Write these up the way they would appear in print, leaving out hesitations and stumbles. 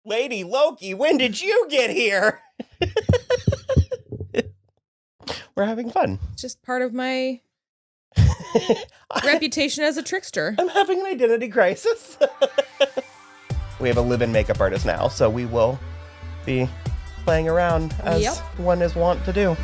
Lady Loki, when did you get here? We're having fun. It's just part of my reputation as a trickster. I'm having an identity crisis. We have a live-in makeup artist now, so we will be playing around as one is wont to do.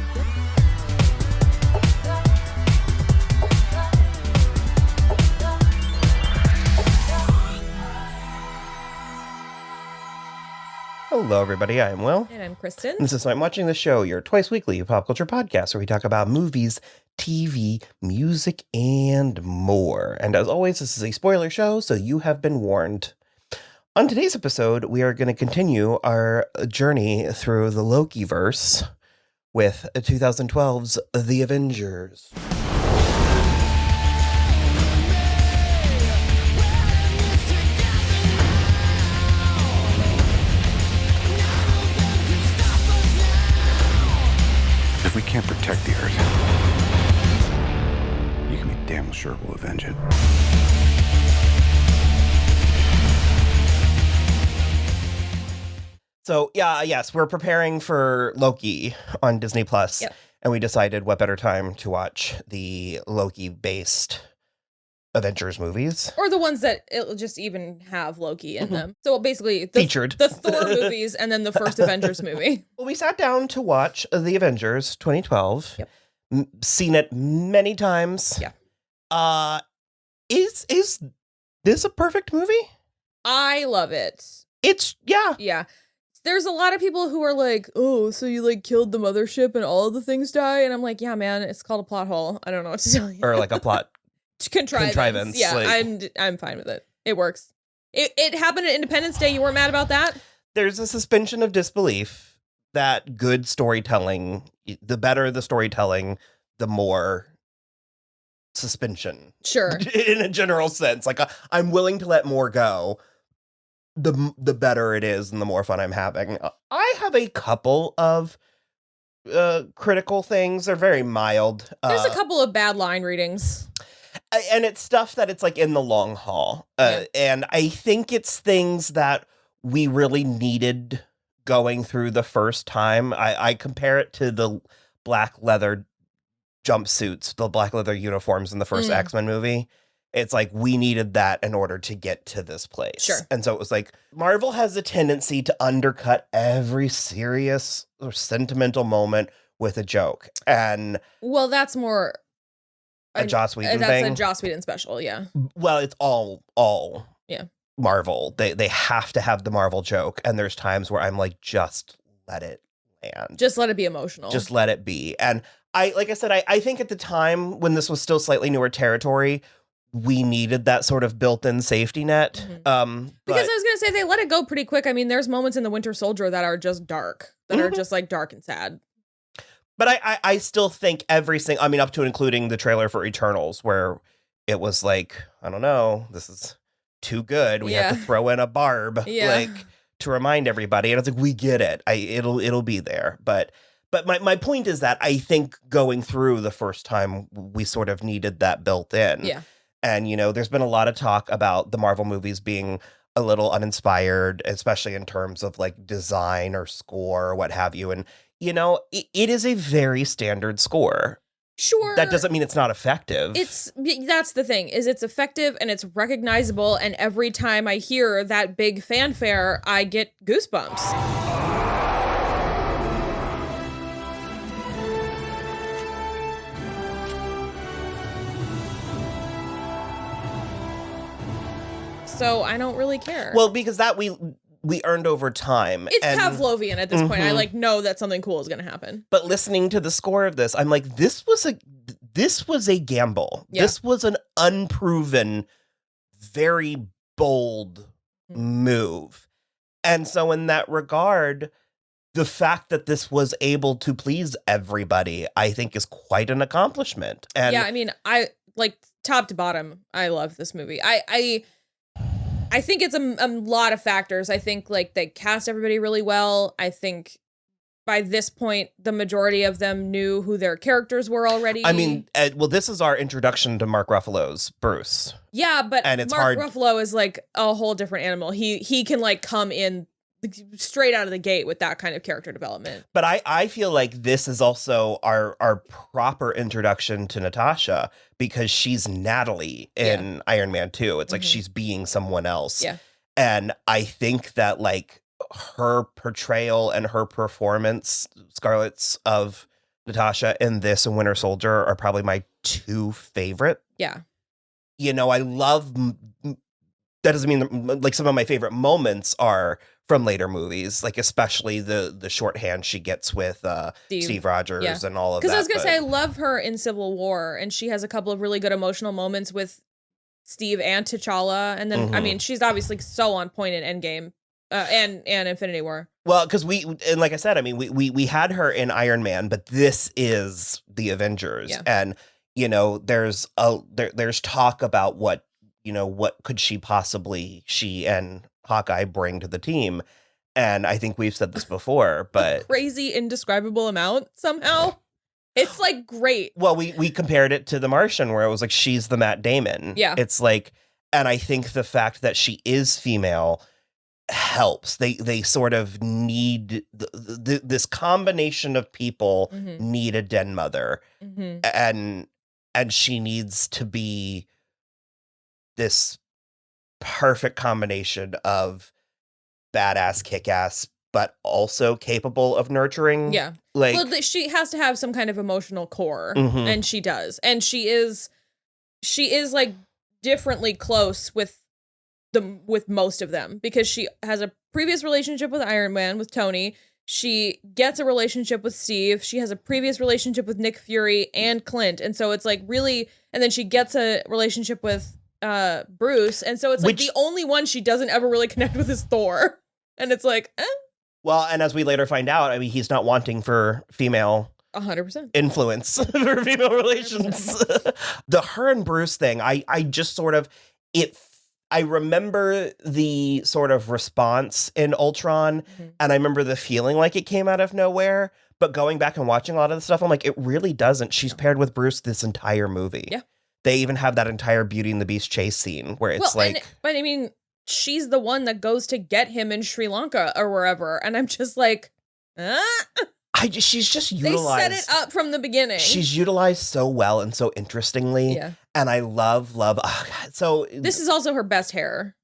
Hello, everybody. I am Will. And I'm Kristen. And this is I'm Watching the Show, your twice weekly pop culture podcast where we talk about movies, TV, music, and more. And as always, this is a spoiler show, so you have been warned. On today's episode, we are going to continue our journey through the Loki-verse with 2012's The Avengers. If we can't protect the Earth, you can be damn sure we'll avenge it. So, yes, we're preparing for Loki on Disney+. Yep. And we decided what better time to watch the Loki-based Avengers movies. Or the ones that it'll just even have Loki in them. So basically, Featured. The Thor movies and then the first Avengers movie. Well, we sat down to watch The Avengers 2012. Yep. Seen it many times. Yeah. Is this a perfect movie? I love it. Yeah. Yeah. There's a lot of people who are like, oh, so you like killed the mothership and all of the things die? And I'm like, yeah, man, it's called a plot hole. I don't know what to tell you. Or like a plot contrivance. Yeah, like... I'm fine with it. It works. It happened at Independence Day. You weren't mad about that? There's a suspension of disbelief that good storytelling, the better the storytelling, the more suspension. Sure. In a general sense. Like, I'm willing to let more go. The better it is and the more fun I'm having. I have a couple of critical things. They're very mild. There's a couple of bad line readings. And it's stuff that it's like in the long haul. And I think it's things that we really needed going through the first time. I compare it to the black leather jumpsuits, the black leather uniforms in the first X-Men movie. It's like we needed that in order to get to this place. Sure. And so it was like Marvel has a tendency to undercut every serious or sentimental moment with a joke. And well, that's more a Joss Whedon that's thing. That's a Joss Whedon special, yeah. Well, it's all Marvel. They have to have the Marvel joke. And there's times where I'm like, just let it land. Just let it be emotional. Just let it be. And I think at the time when this was still slightly newer territory, we needed that sort of built-in safety net. Because I was going to say, they let it go pretty quick. I mean, there's moments in The Winter Soldier that are just dark, that are just like dark and sad. But I still think everything, I mean, up to and including the trailer for Eternals, where it was like, I don't know, this is too good. We have to throw in a barb, like, to remind everybody. And it's like, we get it. It'll be there. But my point is that I think going through the first time, we sort of needed that built in. Yeah. And, you know, there's been a lot of talk about the Marvel movies being a little uninspired, especially in terms of like design or score or what have you. And, you know, it is a very standard score. Sure. That doesn't mean it's not effective. That's the thing, is it's effective and it's recognizable. And every time I hear that big fanfare, I get goosebumps. So I don't really care. Well, because that we earned over time. It's Pavlovian at this point. I like know that something cool is going to happen. But listening to the score of this, I'm like, this was a gamble. Yeah. This was an unproven, very bold move. And so in that regard, the fact that this was able to please everybody, I think is quite an accomplishment. And yeah, I mean, I like top to bottom, I love this movie. I think it's a lot of factors. I think like they cast everybody really well. I think by this point, the majority of them knew who their characters were already. I mean, well, this is our introduction to Mark Ruffalo's Bruce. Yeah, but and it's Mark Ruffalo is like a whole different animal. He can like come in straight out of the gate with that kind of character development. But I feel like this is also our proper introduction to Natasha, because she's Natalie in Iron Man 2. It's like she's being someone else. Yeah. And I think that like her portrayal and her performance, Scarlett's, of Natasha in this and Winter Soldier are probably my two favorite. Yeah. You know, I love, that doesn't mean like some of my favorite moments are from later movies, like especially the shorthand she gets with Steve Rogers and all of that. Because I was going to say, I love her in Civil War, and she has a couple of really good emotional moments with Steve and T'Challa. And then, I mean, she's obviously so on point in Endgame and Infinity War. Well, because and like I said, I mean, we had her in Iron Man, but this is the Avengers. Yeah. And, you know, there's talk about what could she and Hawkeye bring to the team. And I think we've said this before, but crazy indescribable amount somehow. It's like great. Well, we compared it to The Martian, where it was like she's the Matt Damon. Yeah. It's like, and I think the fact that she is female helps. They sort of need this combination of people need a den mother, and she needs to be this perfect combination of badass, kick-ass, but also capable of nurturing. Yeah. Like, well, she has to have some kind of emotional core, and she does. And she is like differently close with most of them, because she has a previous relationship with Iron Man, with Tony. She gets a relationship with Steve. She has a previous relationship with Nick Fury and Clint. And so it's like really, and then she gets a relationship with Bruce. And so it's like the only one she doesn't ever really connect with is Thor. And it's like, Well, and as we later find out, I mean, he's not wanting for female 100% influence for female relations. The her and Bruce thing, I just sort of, I remember the sort of response in Ultron, and I remember the feeling like it came out of nowhere. But going back and watching a lot of the stuff, I'm like, it really doesn't. She's paired with Bruce this entire movie. Yeah. They even have that entire Beauty and the Beast chase scene where it's but I mean, she's the one that goes to get him in Sri Lanka or wherever. And I'm just like, she's just utilized. They set it up from the beginning. She's utilized so well and so interestingly. Yeah. And I love. Oh God. So this is also her best hair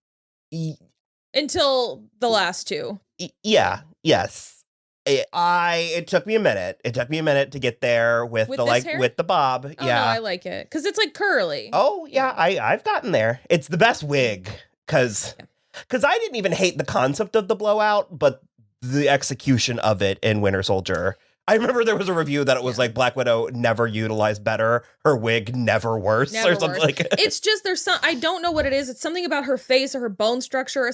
until the last two. Yeah. Yes. It took me a minute. It took me a minute to get there with the hair? with the bob. Oh, yeah. No, I like it because it's like curly. Oh yeah, I've gotten there. It's the best wig because I didn't even hate the concept of the blowout, but the execution of it in Winter Soldier. I remember there was a review that it was like Black Widow never utilized better, her wig never worse, or something like it. It's just I don't know what it is. It's something about her face or her bone structure.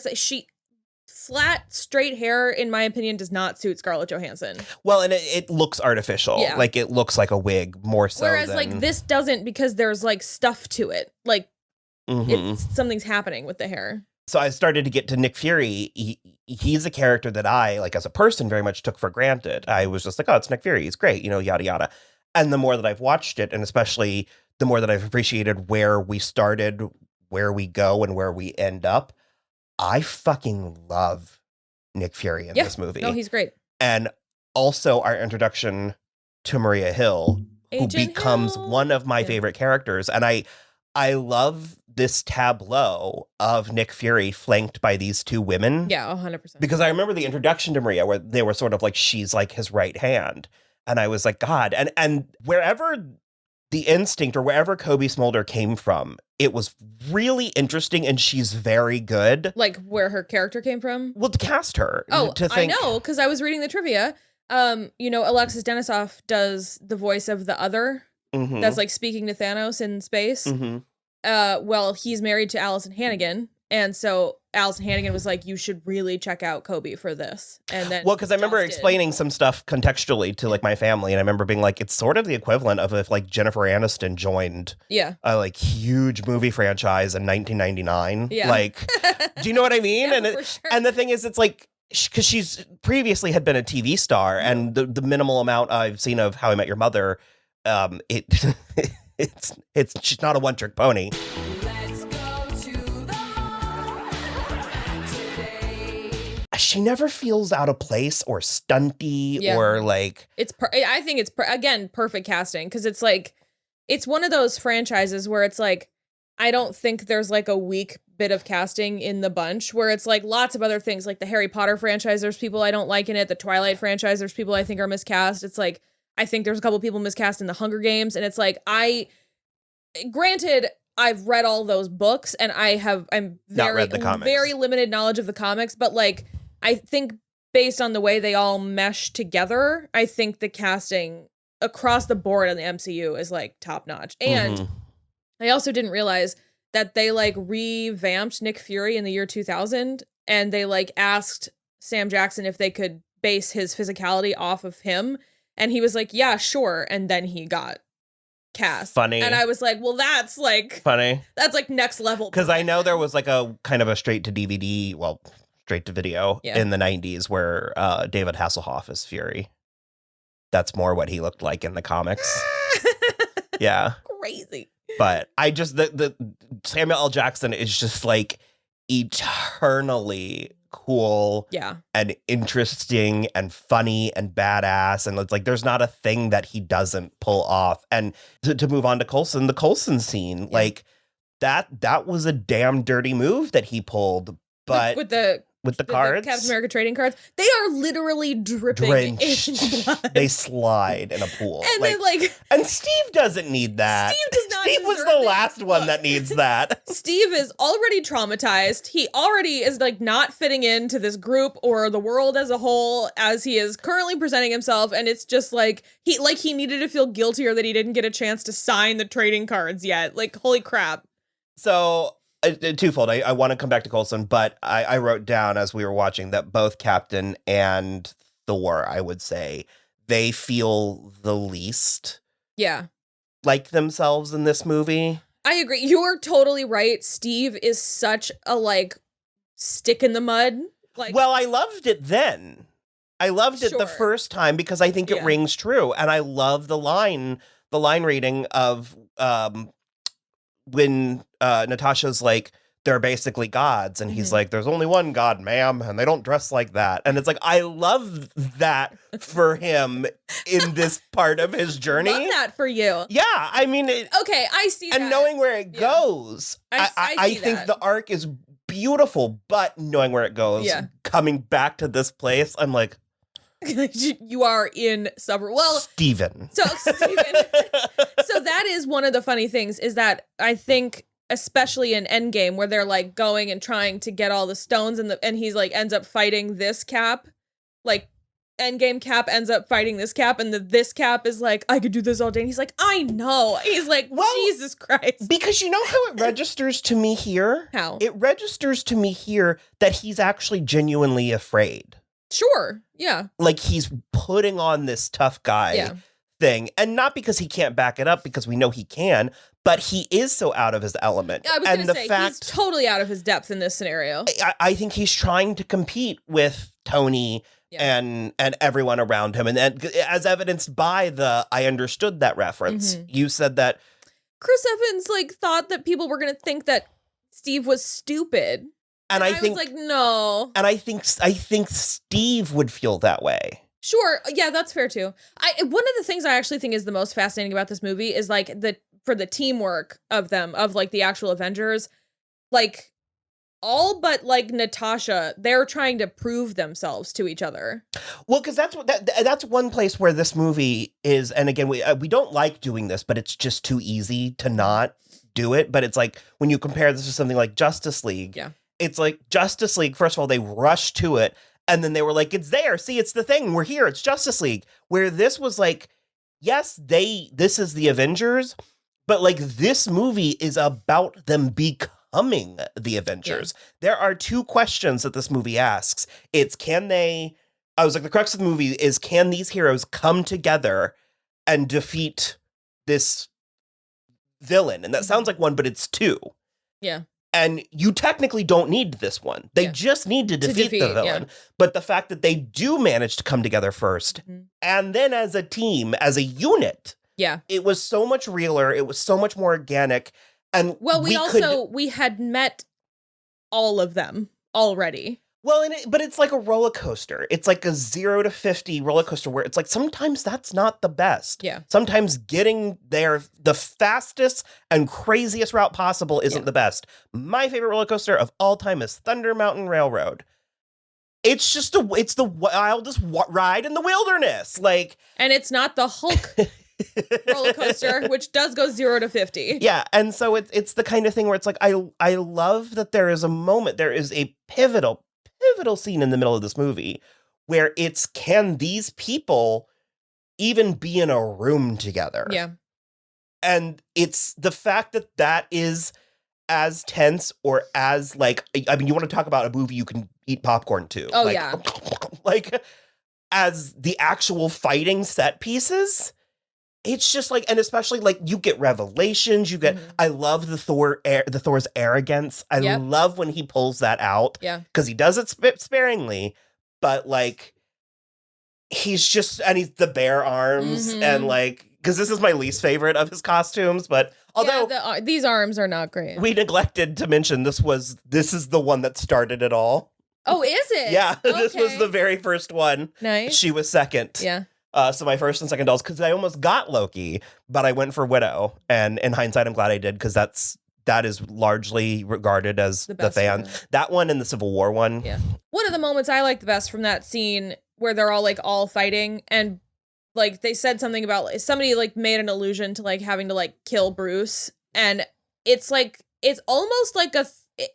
Flat, straight hair, in my opinion, does not suit Scarlett Johansson. Well, and it looks artificial. Yeah. Like it looks like a wig more so. Whereas like this doesn't, because there's like stuff to it. Like something's happening with the hair. So I started to get to Nick Fury. He's a character that I, like as a person, very much took for granted. I was just like, oh, it's Nick Fury. He's great, yada, yada. And the more that I've watched it, and especially the more that I've appreciated where we started, where we go, and where we end up, I fucking love Nick Fury in this movie. No, he's great. And also our introduction to Maria Hill, who becomes one of my favorite characters. And I love this tableau of Nick Fury flanked by these two women. Yeah, 100%. Because I remember the introduction to Maria where they were sort of like, she's like his right hand. And I was like, God. And wherever the instinct or wherever Kobe Smolder came from, it was really interesting, and she's very good. Like where her character came from? Well, to cast her. Oh, I know, because I was reading the trivia. Alexis Denisof does the voice of the Other that's like speaking to Thanos in space. Well, he's married to Allison Hannigan, and so Allison Hannigan was like, you should really check out Kobe for this. And then because I remember explaining some stuff contextually to like my family, and I remember being like, it's sort of the equivalent of if like Jennifer Aniston joined a like huge movie franchise in 1999. Yeah. Like, do you know what I mean? Yeah, for sure. And the thing is, it's like, because she's previously had been a TV star, and the minimal amount I've seen of How I Met Your Mother, she's not a one-trick pony. she never feels out of place or stunty or like. I think it's again perfect casting, because it's like it's one of those franchises where it's like I don't think there's like a weak bit of casting in the bunch, where it's like lots of other things, like the Harry Potter franchise, there's people I don't like in it. The Twilight franchise, there's people I think are miscast. It's like I think there's a couple people miscast in the Hunger Games, and it's like granted, I've read all those books and I'm very limited knowledge of the comics, but like I think based on the way they all mesh together, I think the casting across the board in the MCU is like top notch. And I also didn't realize that they like revamped Nick Fury in the year 2000, and they like asked Sam Jackson if they could base his physicality off of him, and he was like, yeah, sure. And then he got cast. Funny. And I was like, well, that's like funny. That's like next level. Because I know there was like a kind of a straight to video in the 90s where David Hasselhoff is Fury. That's more what he looked like in the comics. Yeah. Crazy. But I just the Samuel L. Jackson is just like eternally cool, and interesting and funny and badass, and it's like there's not a thing that he doesn't pull off. And to move on to Coulson, the Coulson scene, like that was a damn dirty move that he pulled, but with the cards, the Captain America trading cards, they are literally dripping in blood. They slide in a pool, and then and Steve doesn't need that. Steve does not. Steve was the last one that needs that. Steve is already traumatized. He already is like not fitting into this group or the world as a whole as he is currently presenting himself, and it's just like he needed to feel guiltier that he didn't get a chance to sign the trading cards yet. Like, holy crap. So twofold. I want to come back to Coulson, but I wrote down as we were watching that both Captain and Thor, I would say, they feel the least like themselves in this movie. I agree. You're totally right. Steve is such a like stick in the mud. Like, well, I loved it then. I loved it the first time because I think it rings true, and I love the line reading of when Natasha's like, they're basically gods, and he's like, there's only one god, ma'am, and they don't dress like that. And it's like, I love that for him in this part of his journey. Love that for you. Yeah, I mean, okay, I see that. And knowing where it goes, I think the arc is beautiful, but knowing where it goes, coming back to this place, I'm like, you are in suburb. Well, Steven. So that is one of the funny things, is that I think, especially in Endgame, where they're like going and trying to get all the stones, and he's like ends up fighting this Cap, like Endgame Cap ends up fighting this Cap, and this Cap is like, I could do this all day, and he's like, I know. He's like, well, Jesus Christ. Because you know how it registers to me here? How? It registers to me here that he's actually genuinely afraid. Sure. Yeah. Like he's putting on this tough guy thing, and not because he can't back it up, because we know he can, but he is so out of his element. I was going to say, he's totally out of his depth in this scenario. I think he's trying to compete with Tony and everyone around him, and as evidenced by the I understood that reference. You said that Chris Evans like thought that people were going to think that Steve was stupid. And I think, was like, no. And I think Steve would feel that way. Sure. Yeah, that's fair too. One of the things I actually think is the most fascinating about this movie is like for the teamwork of them, of like the actual Avengers, like all but like Natasha, they're trying to prove themselves to each other. Well, because that's one place where this movie is, and again, we don't like doing this, but it's just too easy to not do it. But it's like when you compare this to something like Justice League. Yeah. It's like Justice League, first of all, they rushed to it, and then they were like, it's there. See, it's the thing. We're here. It's Justice League. Where this was like, yes, this is the Avengers, but like this movie is about them becoming the Avengers. Yeah. There are two questions that this movie asks. It's the crux of the movie is, can these heroes come together and defeat this villain? And that sounds like one, but it's two. Yeah. And you technically don't need this one. They just need to defeat the villain. Yeah. But the fact that they do manage to come together first, and then as a team, as a unit, it was so much realer. It was so much more organic. And well, we had met all of them already. Well, but it's like a roller coaster. It's like a 0 to 50 roller coaster where it's like sometimes that's not the best. Yeah. Sometimes getting there the fastest and craziest route possible isn't the best. My favorite roller coaster of all time is Thunder Mountain Railroad. It's just it's the wildest ride in the wilderness. Like, and it's not the Hulk roller coaster, which does go 0 to 50. Yeah, and so it's the kind of thing where it's like I love that there is a moment, there is a pivotal scene in the middle of this movie where it's, can these people even be in a room together? Yeah. And it's the fact that is as tense or as like, I mean, you want to talk about a movie you can eat popcorn to. Oh, like, yeah. Like, as the actual fighting set pieces, it's just like, and especially like you get revelations, you get, I love the Thor's arrogance. I love when he pulls that out. Yeah. Because he does it sparingly, but like, he's the bear arms and like, because this is my least favorite of his costumes, but although these arms are not great. We neglected to mention this is the one that started it all. Oh, is it? Yeah. Okay. This was the very first one. Nice. She was second. Yeah. So my first and second dolls, because I almost got Loki, but I went for Widow. And in hindsight, I'm glad I did, because that is largely regarded as the fan. That one and the Civil War one. Yeah. One of the moments I like the best from that scene where they're all fighting, and like they said something about somebody like made an allusion to like having to like kill Bruce, and it's like it's almost like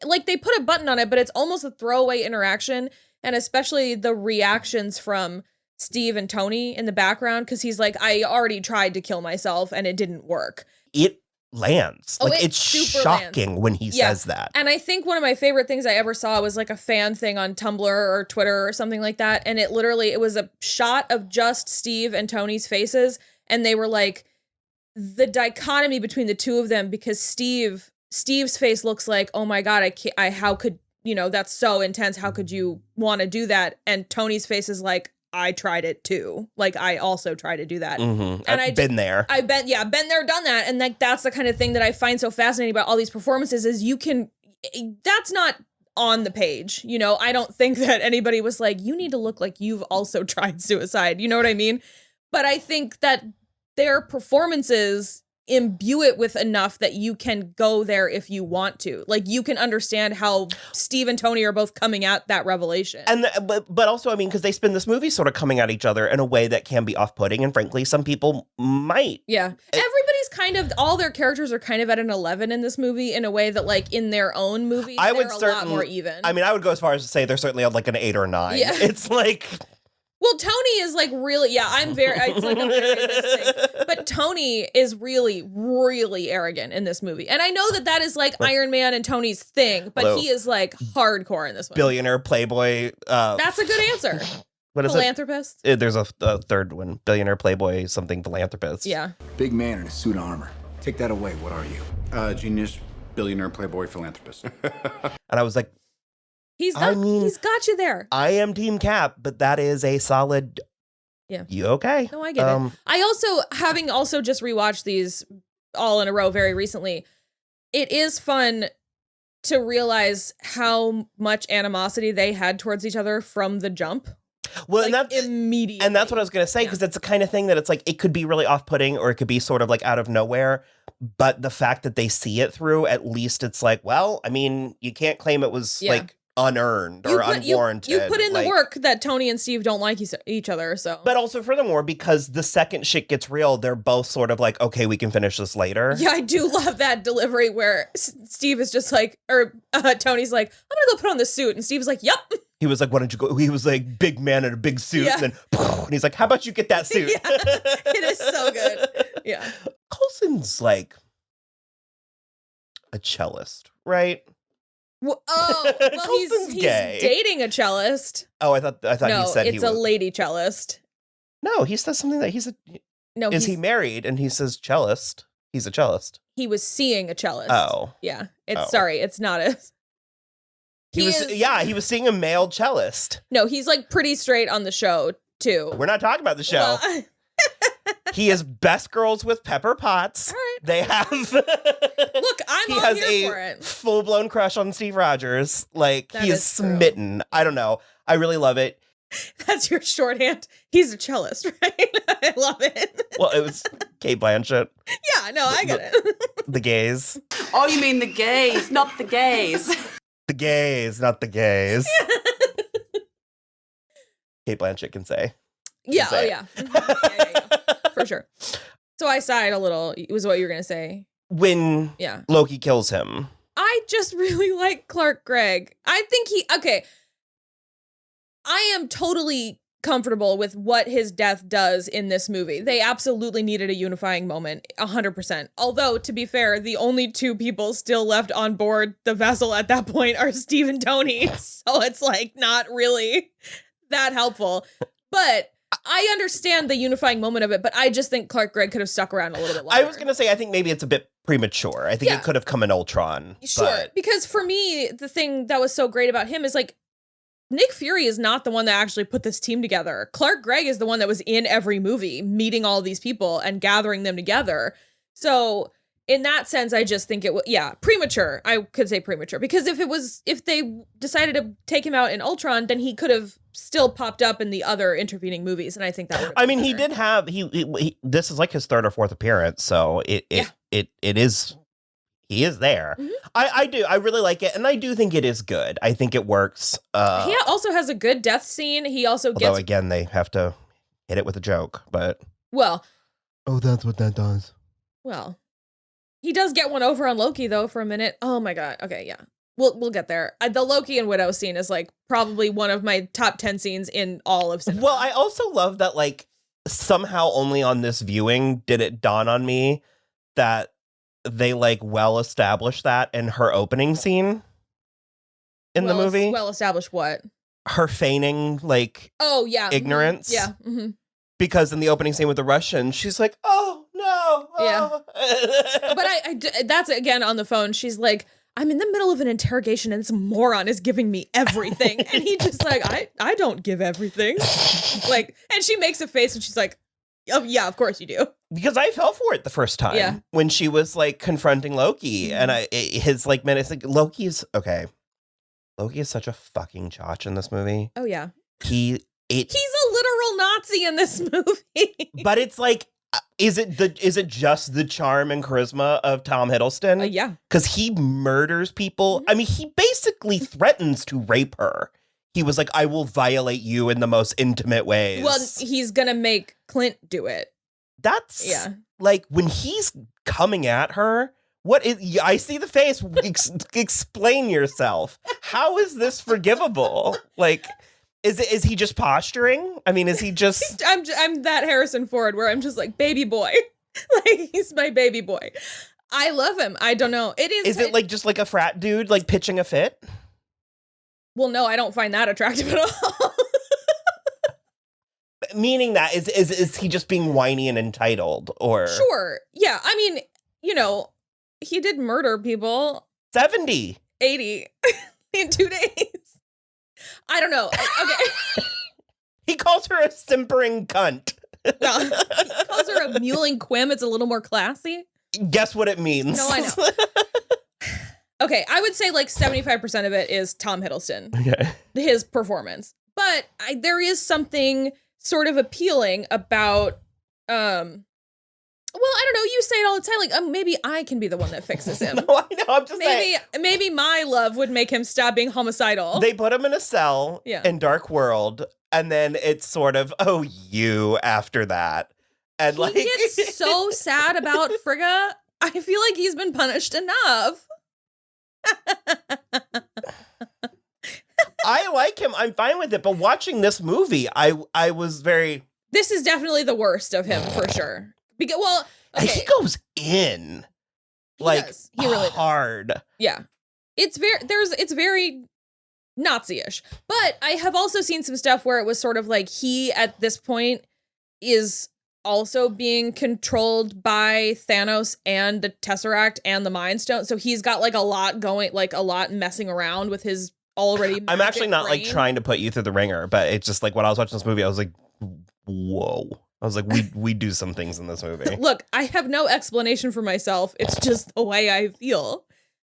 like they put a button on it, but it's almost a throwaway interaction, and especially the reactions from Steve and Tony in the background, because he's like, I already tried to kill myself and it didn't work. It lands. Oh, like, it's shocking when he says that. And I think one of my favorite things I ever saw was like a fan thing on Tumblr or Twitter or something like that. And it was a shot of just Steve and Tony's faces. And they were like, the dichotomy between the two of them, because Steve's face looks like, oh my God, how could, that's so intense. How could you want to do that? And Tony's face is like, I tried it too. Like, I also try to do that. Mm-hmm. And I've been there. Been there, done that. And like, that's the kind of thing that I find so fascinating about all these performances is that's not on the page. I don't think that anybody was like, you need to look like you've also tried suicide. You know what I mean? But I think that their performances imbue it with enough that you can go there if you want to. Like, you can understand how Steve and Tony are both coming at that revelation. And but also, I mean, because they spend this movie sort of coming at each other in a way that can be off-putting, and frankly, some people might. Yeah. Everybody's kind of, all their characters are kind of at an 11 in this movie in a way that, like, in their own movies, they're a lot more even. I mean, I would go as far as to say they're certainly like an 8 or 9. Yeah. It's like... Well, Tony is like really, it's like a very thing. But Tony is really, really arrogant in this movie. And I know that is like Iron Man and Tony's thing, but he is like hardcore in this one. Billionaire playboy. That's a good answer. What is Philanthropist? There's a third one. Billionaire playboy something philanthropist. Yeah. Big man in a suit of armor. Take that away. What are you? Genius, billionaire, playboy, philanthropist. And I was like, he's got you there. I am Team Cap, but that is a solid. Yeah. You okay? No, I get it. I also, having just rewatched these all in a row very recently, it is fun to realize how much animosity they had towards each other from the jump. Well, like, and that's immediately. And that's what I was going to say, because it's the kind of thing that it's like, it could be really off-putting or it could be sort of like out of nowhere. But the fact that they see it through, at least it's like, well, I mean, you can't claim it was like unearned or unwarranted. You put in the work that Tony and Steve don't like each other, so. But also, furthermore, because the second shit gets real, they're both sort of like, okay, we can finish this later. Yeah, I do love that delivery where Steve is just like, or Tony's like, I'm gonna go put on the suit, and Steve's like, yep. He was like, why don't you go? He was like, big man in a big suit, and he's like, how about you get that suit? Yeah, it is so good. Yeah. Coulson's like a cellist, right? Well, he's gay. Dating a cellist. Oh, I thought no, he said it's a lady cellist. No, he says something that is he married? And he says cellist. He's a cellist. He was seeing a cellist. Oh, yeah. Sorry, it's not a. He was seeing a male cellist. No, he's like pretty straight on the show too. We're not talking about the show. Well, He is best girls with Pepper Potts. All right. They have. Look, I'm all here for it. Full-blown crush on Steve Rogers. Like, That he is smitten. I don't know. I really love it. That's your shorthand. He's a cellist, right? I love it. Well, it was Kate Blanchett. Yeah, no, I get it. The gays. Oh, you mean the gays, not the gays. The gays, not the gays. Kate Blanchett can say. Yeah, say it. yeah. Yeah. For sure. So I sighed a little, was what you were going to say. When Loki kills him. I just really like Clark Gregg. I think I am totally comfortable with what his death does in this movie. They absolutely needed a unifying moment, 100%. Although, to be fair, the only two people still left on board the vessel at that point are Steve and Tony. So it's like not really that helpful. But I understand the unifying moment of it, but I just think Clark Gregg could have stuck around a little bit longer. I was going to say, I think maybe it's a bit premature. I think it could have come in Ultron. Sure, because for me, the thing that was so great about him is like, Nick Fury is not the one that actually put this team together. Clark Gregg is the one that was in every movie, meeting all these people and gathering them together. So in that sense, I just think it was, premature. I could say premature because if they decided to take him out in Ultron, then he could have still popped up in the other intervening movies. And I think that would have been better. He did have, he this is like his third or fourth appearance. So it is, he is there. Mm-hmm. I really like it. And I do think it is good. I think it works. He also has a good death scene. He also although again, they have to hit it with a joke, but. Well. Oh, that's what that does. Well. He does get one over on Loki, though, for a minute. Oh, my God. Okay, yeah. We'll get there. The Loki and Widow scene is, like, probably one of my top 10 scenes in all of cinema. Well, I also love that, like, somehow only on this viewing did it dawn on me that they, like, well-established that in her opening scene in the movie. Well-established what? Her feigning, like, ignorance. Yeah. Mm-hmm. Because in the opening scene with the Russian, she's like, oh, no. Oh. Yeah. But that's, again, on the phone. She's like, I'm in the middle of an interrogation and this moron is giving me everything. And he just like, I don't give everything. Like, and she makes a face and she's like, oh, yeah, of course you do. Because I fell for it the first time when she was like confronting Loki. And his like minutes, like Loki is such a fucking chotch in this movie. Oh, yeah. He's a literal Nazi in this movie. But it's like, is it just the charm and charisma of Tom Hiddleston? Yeah. Because he murders people. Mm-hmm. I mean, he basically threatens to rape her. He was like, I will violate you in the most intimate ways. Well, he's going to make Clint do it. That's like when he's coming at her. What is, I see the face. Explain yourself. How is this forgivable? Like, is he just posturing? I mean, is he just? I'm that Harrison Ford where I'm just like baby boy, like he's my baby boy. I love him. I don't know. Is it like just like a frat dude like pitching a fit? Well, no, I don't find that attractive at all. Meaning that is he just being whiny and entitled or? Sure. Yeah. I mean, he did murder people. 70. 80 in 2 days. I don't know. Okay. He calls her a simpering cunt. Well, he calls her a mewling quim. It's a little more classy. Guess what it means. No, I know. Okay, I would say like 75% of it is Tom Hiddleston. Okay. His performance. But there is something sort of appealing about well, I don't know. You say it all the time. Like, maybe I can be the one that fixes him. No, I know. I'm just saying. Maybe my love would make him stop being homicidal. They put him in a cell in Dark World, and then it's sort of, you after that. And he gets so sad about Frigga. I feel like he's been punished enough. I like him. I'm fine with it. But watching this movie, I was very. This is definitely the worst of him for sure. Because, he goes in he really hard. Does. Yeah, it's very Nazi-ish. But I have also seen some stuff where it was sort of like he at this point is also being controlled by Thanos and the Tesseract and the Mind Stone. So he's got like a lot going, like a lot messing around with his already. I'm actually not like trying to put you through the ringer, but it's just like when I was watching this movie, I was like, whoa. I was like, we do some things in this movie. Look, I have no explanation for myself. It's just the way I feel.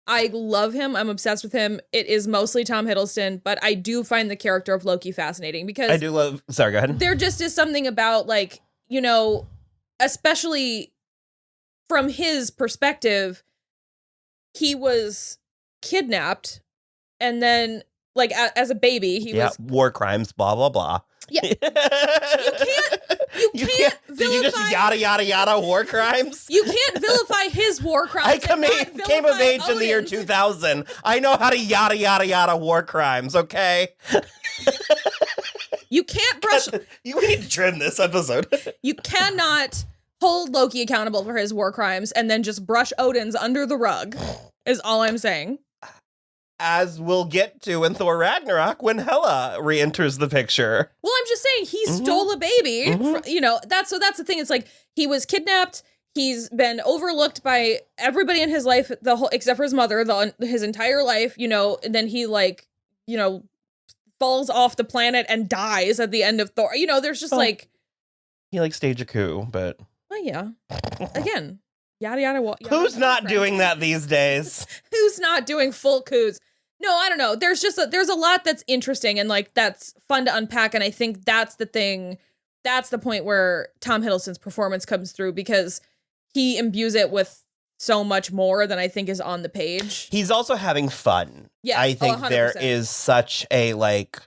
I love him. I'm obsessed with him. It is mostly Tom Hiddleston, but I do find the character of Loki fascinating because I do love. Sorry, go ahead. There just is something about, like, you know, especially from his perspective, he was kidnapped and then, like, as a baby, he was war crimes, blah blah blah. Yeah, you can't vilify. Did you just yada yada yada war crimes? You can't vilify his war crimes. I came of age in the year 2000. I know how to yada yada yada war crimes. Okay. You can't brush. You need to trim this episode. You cannot hold Loki accountable for his war crimes and then just brush Odin's under the rug. Is all I'm saying. As we'll get to in Thor Ragnarok when Hela re-enters the picture. Well, I'm just saying he stole a baby. You know, that's the thing. It's like he was kidnapped. He's been overlooked by everybody in his life, except for his mother, his entire life. You know, and then he, like, you know, falls off the planet and dies at the end of Thor. You know, there's just like he like staged a coup, but yeah, again, yada yada. Who's not doing that these days? Who's not doing full coups? No, I don't know. There's just there's a lot that's interesting and, like, that's fun to unpack. And I think that's the thing. That's the point where Tom Hiddleston's performance comes through because he imbues it with so much more than I think is on the page. He's also having fun. Yeah, I think there is such a, like,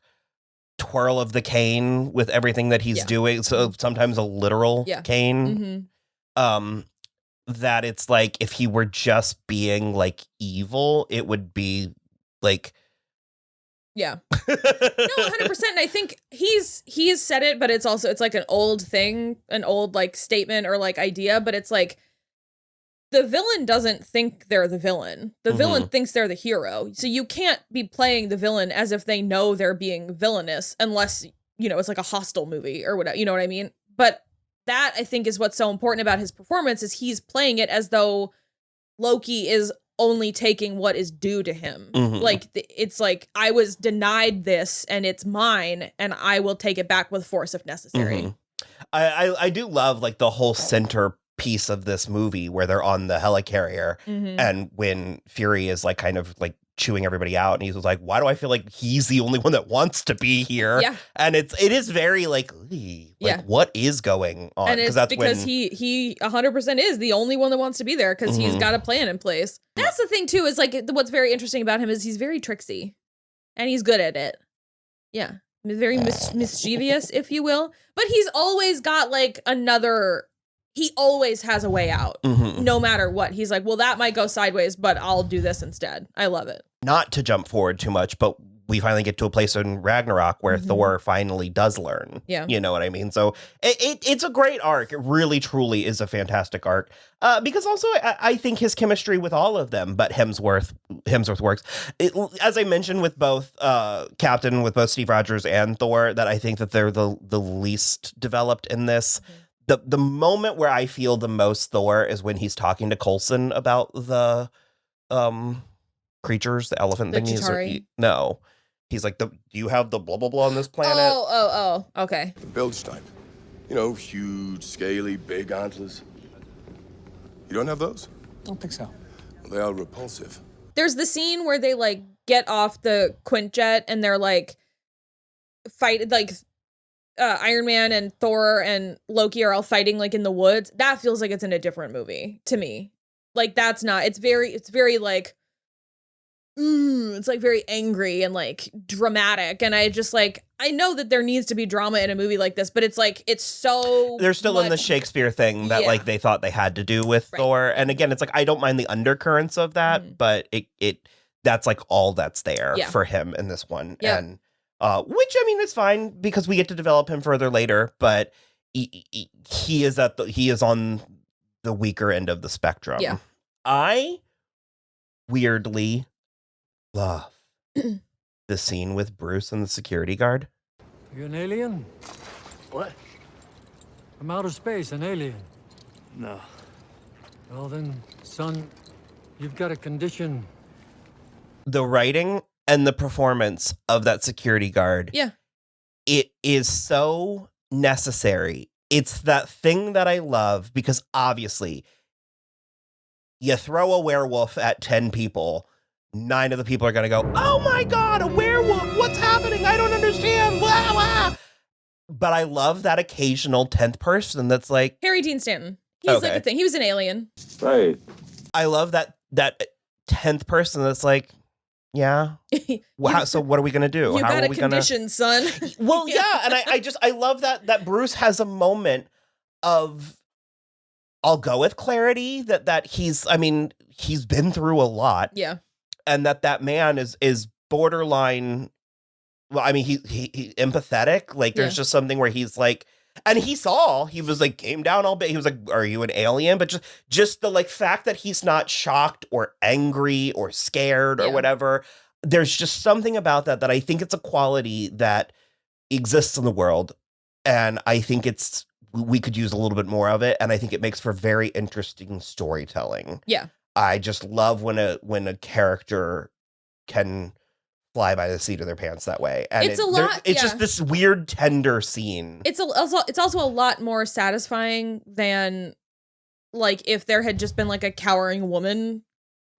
twirl of the cane with everything that he's doing. So sometimes a literal cane. That it's like if he were just being, like, evil, it would be like, no, 100%. And I think he's said it, but it's like an old thing, an old, like, statement or, like, idea, but it's like the villain doesn't think they're the villain. The villain thinks they're the hero. So you can't be playing the villain as if they know they're being villainous unless, you know, it's like a Hostile movie or whatever, you know what I mean? But that, I think, is what's so important about his performance is he's playing it as though Loki is only taking what is due to him. Like, it's like, I was denied this and it's mine and I will take it back with force if necessary. I do love, like, the whole center piece of this movie where they're on the helicarrier and when Fury is, like, kind of, like, chewing everybody out and he's like, why do I feel like he's the only one that wants to be here? And it is very, like, what is going on? And it's because he 100% is the only one that wants to be there because he's got a plan in place. That's the thing too, is, like, what's very interesting about him is he's very tricksy and he's good at it. Yeah. Very mischievous, if you will. But he's always got, like, he always has a way out, no matter what. He's like, well, that might go sideways, but I'll do this instead. I love it. Not to jump forward too much, but we finally get to a place in Ragnarok where Thor finally does learn. Yeah. You know what I mean? So it's a great arc. It really, truly is a fantastic arc. Because also I think his chemistry with all of them, but Hemsworth works. As I mentioned with both Captain, with both Steve Rogers and Thor, that I think that they're the least developed in this. The moment where I feel the most Thor is when he's talking to Coulson about the creatures, the elephant thingies. No. He's like, do you have the blah, blah, blah on this planet? Oh, okay. The bilge type. You know, huge, scaly, big antlers. You don't have those? Don't think so. Well, they are repulsive. There's the scene where they, like, get off the Quintjet and they're, like, fight, like, Iron Man and Thor and Loki are all fighting, like, in the woods. That feels like it's in a different movie to me. Like, that's not, it's very like, it's like very angry and, like, dramatic. And I just, like, I know that there needs to be drama in a movie like this, but it's like, it's so they're still in the Shakespeare thing that like they thought they had to do with Thor. And again, it's like, I don't mind the undercurrents of that, but it that's like all that's there for him in this one. And which, I mean, it's fine because we get to develop him further later, but he is on the weaker end of the spectrum. Yeah. I weirdly love the scene with Bruce and the security guard. Are you an alien? What? From outer space, an alien. No. Well then, son, you've got a condition. The writing and the performance of that security guard. Yeah. It is so necessary it's that thing that I love because obviously you throw a werewolf at 10 people, 9 of the people are going to go, oh my God, a werewolf. What's happening? I don't understand. Blah, blah. But I love that occasional 10th person that's like Harry Dean Stanton. He's like a thing. He was an alien. Right. I love that 10th person that's like, yeah. Wow. So what are we gonna do? You got a condition, son. Well, yeah, and I love that Bruce has a moment of, I'll go with clarity that he's been through a lot. Yeah. And that man is borderline. Well, I mean, he empathetic. Like, there's just something where he's like, and he was like, came down all bit. He was like, are you an alien? But just the like fact that he's not shocked or angry or scared or whatever. There's just something about that I think it's a quality that exists in the world. And I think we could use a little bit more of it. And I think it makes for very interesting storytelling. Yeah. I just love when a character can fly by the seat of their pants that way. And it's just this weird, tender scene. It's also a lot more satisfying than like if there had just been like a cowering woman,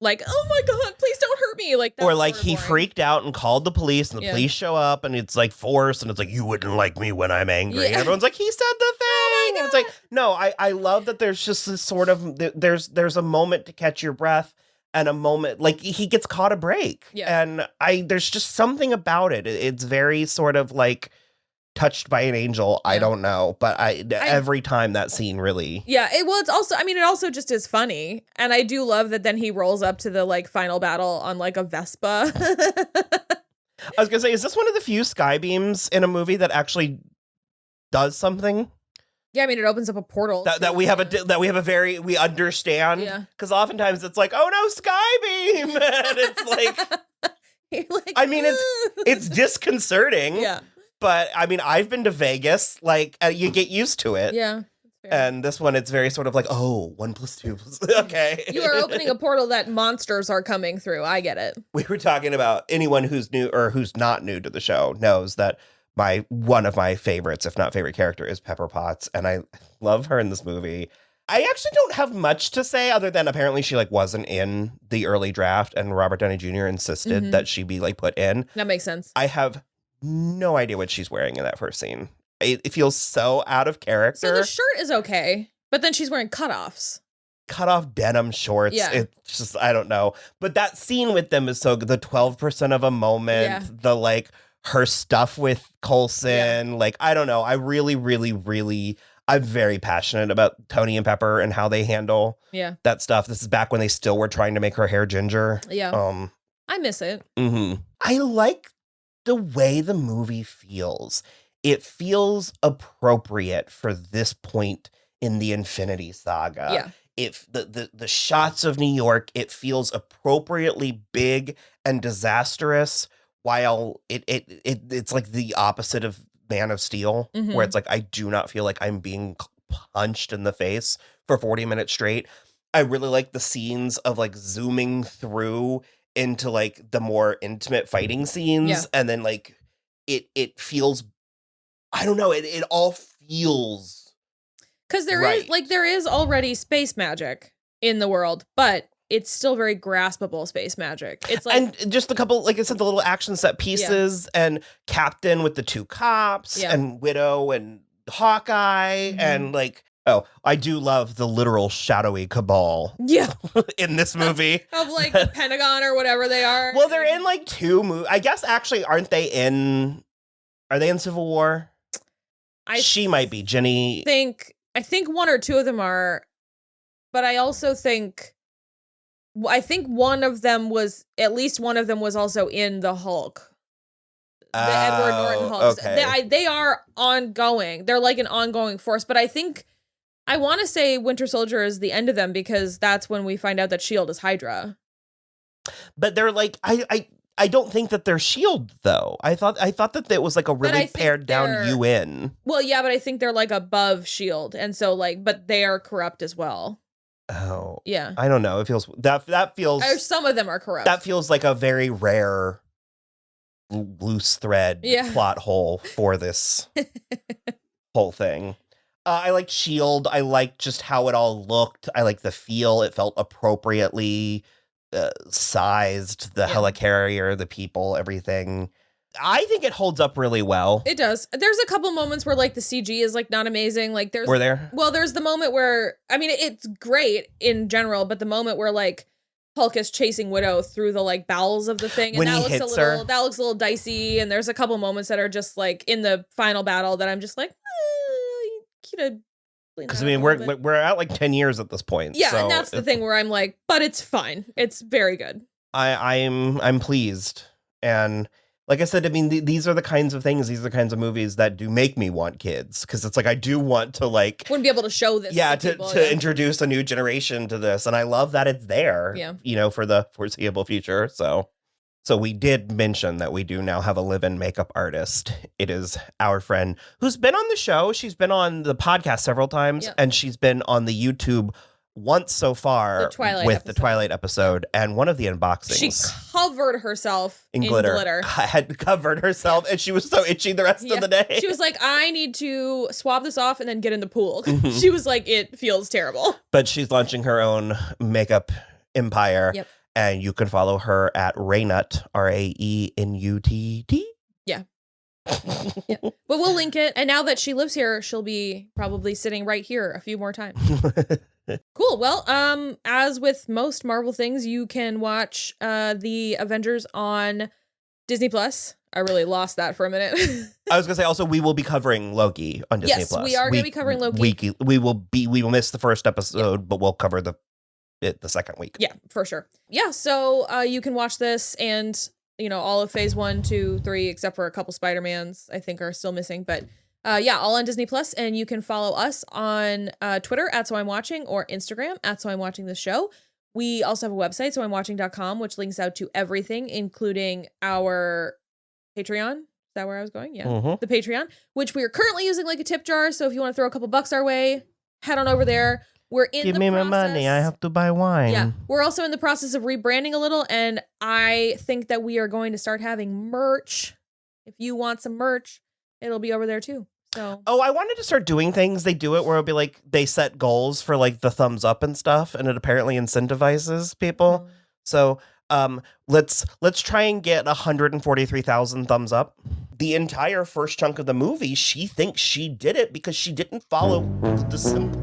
like, oh my God, please don't hurt me. Like, that's or like sort of he boring. freaked out and called the police and the police show up and it's like forced and it's like, you wouldn't like me when I'm angry. And everyone's like, he said the thing. And it's like, no, I love that there's just this sort of, there's a moment to catch your breath. And a moment, like, he gets caught a break. Yeah. And there's just something about it. It's very sort of like touched by an angel. I don't know. But every time that scene really. Yeah. It also just is funny. And I do love that then he rolls up to the like final battle on like a Vespa. I was going to say, is this one of the few sky beams in a movie that actually does something? Yeah, I mean, it opens up a portal that we understand. Yeah, because oftentimes it's like, oh no, sky beam, and it's like, I mean, it's disconcerting. Yeah, but I mean, I've been to Vegas. Like, you get used to it. Yeah, and this one, it's very sort of like, oh, 1 + 2 +... okay. You are opening a portal that monsters are coming through. I get it. We were talking about anyone who's new or who's not new to the show knows that one of my favorites, if not favorite character, is Pepper Potts, and I love her in this movie. I actually don't have much to say other than apparently she like wasn't in the early draft, and Robert Downey Jr. insisted that she be like put in. That makes sense. I have no idea what she's wearing in that first scene. It feels so out of character. So the shirt is okay, but then she's wearing cutoffs. Cut off denim shorts. Yeah. It's just, I don't know. But that scene with them is so good. The 12% of a moment, the like her stuff with Coulson, like, I don't know. I really, really, really, I'm very passionate about Tony and Pepper and how they handle that stuff. This is back when they still were trying to make her hair ginger. Yeah. I miss it. Mm-hmm. I like the way the movie feels. It feels appropriate for this point in the Infinity Saga. Yeah. If the shots of New York, it feels appropriately big and disastrous, while it's like the opposite of Man of Steel, where it's like, I do not feel like I'm being punched in the face for 40 minutes straight. I really like the scenes of like zooming through into like the more intimate fighting scenes, and then like it feels, I don't know, it all feels, because there is already space magic in the world, but it's still very graspable space magic. It's like, and just a couple, like I said, the little action set pieces, and Captain with the 2 cops, and Widow and Hawkeye, and like, oh, I do love the literal shadowy cabal. Yeah, in this movie of like the Pentagon or whatever they are. Well, they're in like 2 movies. I guess actually, are they in Civil War? She might be Jenny. I think 1 or 2 of them are, but I also think one of them was, at least one of them was also in the Hulk. The Edward Norton Hulk. Okay. They are ongoing. They're like an ongoing force, but I think, I want to say Winter Soldier is the end of them because that's when we find out that S.H.I.E.L.D. is Hydra. But they're like, I don't think that they're S.H.I.E.L.D. though. I thought that it was like a really pared down UN. Well, yeah, but I think they're like above S.H.I.E.L.D. And so like, but they are corrupt as well. Oh. Yeah. I don't know. It feels that feels, or some of them are corrupt. That feels like a very rare loose thread plot hole for this whole thing. I liked S.H.I.E.L.D. I liked just how it all looked. I liked the feel. It felt appropriately sized. The helicarrier, the people, everything. I think it holds up really well. It does. There's a couple moments where like the CG is like not amazing. Like there's Well, there's the moment where it's great in general, but the moment where like Hulk is chasing Widow through the like bowels of the thing, and when that he looks hits that looks a little dicey. And there's a couple moments that are just like in the final battle that I'm just like, because we're at like 10 years at this point. Yeah, so and that's the thing where I'm like, but it's fine. It's very good. I'm pleased. And like I said, I mean, these are the kinds of things, these are the kinds of movies that do make me want kids. Because it's like, I do want to like... Wouldn't be able to show this to people, to introduce a new generation to this. And I love that it's there, for the foreseeable future. So we did mention that we do now have a live-in makeup artist. It is our friend who's been on the show. She's been on the podcast several times, and she's been on the YouTube once so far the Twilight episode, and one of the unboxings. She covered herself in glitter. Had covered herself, and she was so itchy the rest of the day. She was like, I need to swab this off and then get in the pool. She was like, it feels terrible. But she's launching her own makeup empire. Yep. And you can follow her at Raenutt, RAENUTT. Yeah. Yeah. But we'll link it. And now that she lives here, she'll be probably sitting right here a few more times. Cool. Well, as with most Marvel things, you can watch the Avengers on Disney Plus. I really lost that for a minute. I was gonna say also we will be covering Loki on Disney Plus. Yes, we are gonna be covering Loki. We will miss the first episode, but we'll cover the second week. Yeah, for sure. Yeah, so you can watch this, and all of phase 1, 2, 3, except for a couple Spider-Mans I think are still missing, but all on Disney Plus. And you can follow us on Twitter at So I'm Watching, or Instagram at So I'm Watching the Show. We also have a website, soimwatching.com, which links out to everything, including our Patreon. Is that where I was going? Yeah. Mm-hmm. The Patreon, which we are currently using like a tip jar. So if you want to throw a couple bucks our way, head on over there. We're in Give the me process. my money. I have to buy wine. Yeah. We're also in the process of rebranding a little, and I think that we are going to start having merch. If you want some merch, it'll be over there too. So. Oh, I wanted to start doing things. They do it where it'll be like they set goals for like the thumbs up and stuff, and it apparently incentivizes people. So let's try and get 143,000 thumbs up. The entire first chunk of the movie, she thinks she did it because she didn't follow the simple.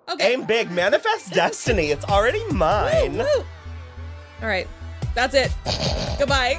Okay. Aim big, manifest destiny. It's already mine. Woo, woo. All right, that's it. Goodbye.